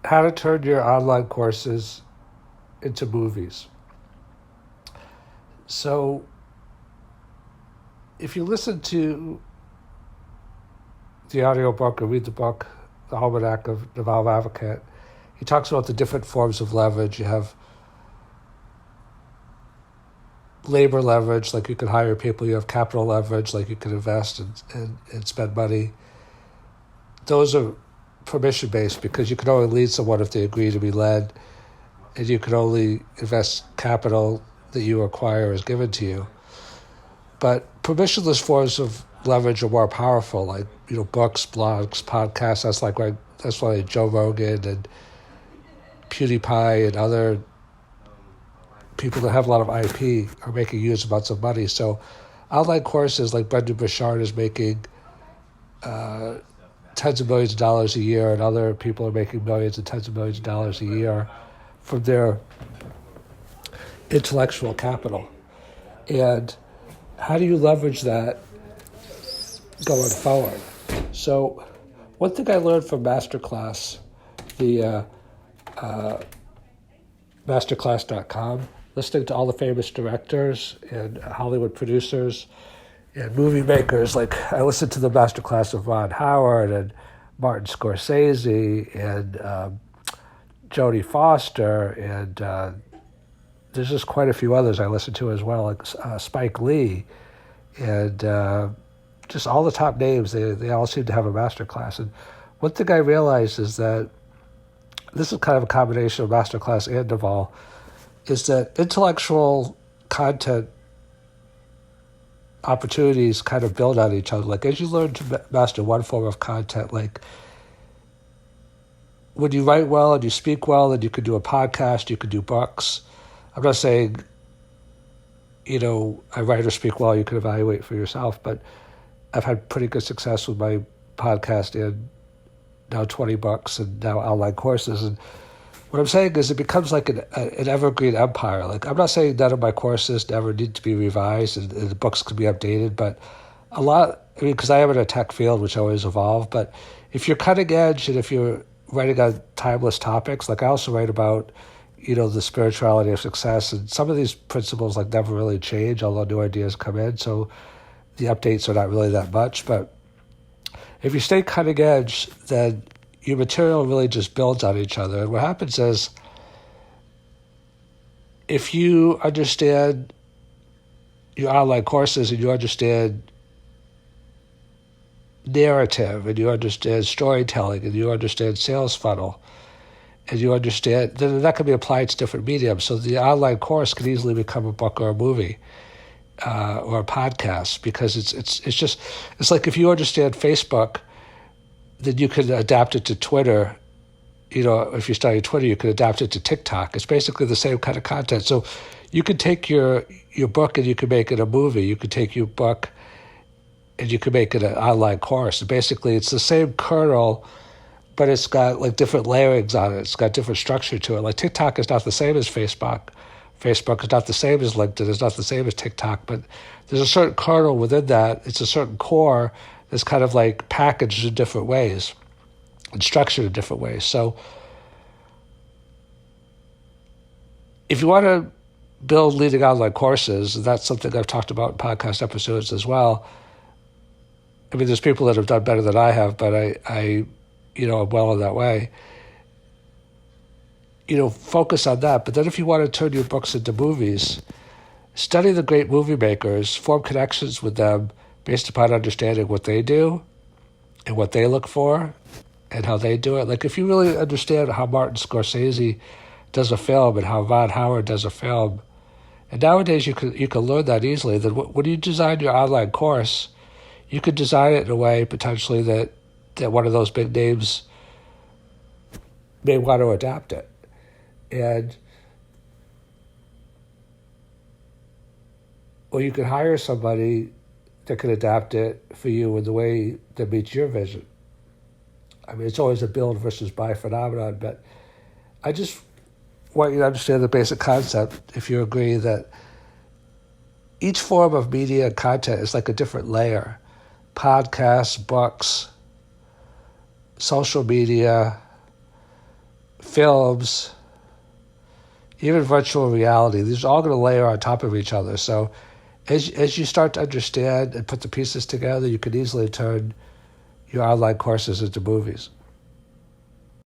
how to turn your online courses into movies. So if you listen to the audiobook or read the book, The Almanac of Naval Ravikant, he talks about the different forms of leverage. You have labor leverage, like you can hire people. You have capital leverage, like you can invest and spend money. Those are permission-based because you can only lead someone if they agree to be led, and you can only invest capital that you acquire is given to you. But permissionless forms of leverage are more powerful, like books, blogs, podcasts. That's why Joe Rogan and PewDiePie and other people that have a lot of IP are making huge amounts of money. So online courses like Brendan Burchard is making tens of millions of dollars a year, and other people are making millions and tens of millions of dollars a year from their intellectual capital. And how do you leverage that going forward? So one thing I learned from Masterclass, the masterclass.com, listening to all the famous directors and Hollywood producers and movie makers. Like I listened to the Masterclass of Ron Howard and Martin Scorsese and Jodie Foster, and there's just quite a few others I listened to as well, like Spike Lee, and just all the top names. They all seem to have a masterclass. And one thing I realized is that this is kind of a combination of Masterclass and Naval, is that intellectual content opportunities kind of build on each other. Like as you learn to master one form of content, like when you write well and you speak well, and you could do a podcast, you could do books. I'm not saying, I write or speak well, you can evaluate for yourself, but I've had pretty good success with my podcast and now 20 books and now online courses. And what I'm saying is it becomes like an evergreen empire. Like I'm not saying none of my courses never need to be revised and the books can be updated, but because I am in a tech field, which always evolve, but if you're cutting edge and if you're writing on timeless topics, like I also write about, the spirituality of success, and some of these principles like never really change, although new ideas come in, so the updates are not really that much. But if you stay cutting edge, then your material really just builds on each other. And what happens is, if you understand your online courses and you understand narrative and you understand storytelling and you understand sales funnel and you understand, then that can be applied to different mediums. So the online course can easily become a book or a movie or a podcast, because it's like if you understand Facebook, then you can adapt it to Twitter. If you study Twitter, you can adapt it to TikTok. It's basically the same kind of content. So you can take your book and you can make it a movie. You can take your book and you can make it an online course. And basically, it's the same kernel, but it's got like different layerings on it. It's got different structure to it. Like TikTok is not the same as Facebook. Facebook is not the same as LinkedIn. It's not the same as TikTok. But there's a certain kernel within that. It's a certain core that's kind of like packaged in different ways and structured in different ways. So if you want to build leading online courses, and that's something I've talked about in podcast episodes as well. I mean, there's people that have done better than I have, but I I'm well in that way. Focus on that. But then if you want to turn your books into movies, study the great movie makers, form connections with them based upon understanding what they do and what they look for and how they do it. Like if you really understand how Martin Scorsese does a film and how Ron Howard does a film, and nowadays you can learn that easily, then when you design your online course, you could design it in a way potentially that one of those big names may want to adapt it. And you can hire somebody that can adapt it for you in the way that meets your vision. I mean, it's always a build versus buy phenomenon, but I just want you to understand the basic concept, if you agree, that each form of media and content is like a different layer. Podcasts, books, social media, films, even virtual reality, these are all going to layer on top of each other. So as you start to understand and put the pieces together, you can easily turn your online courses into movies.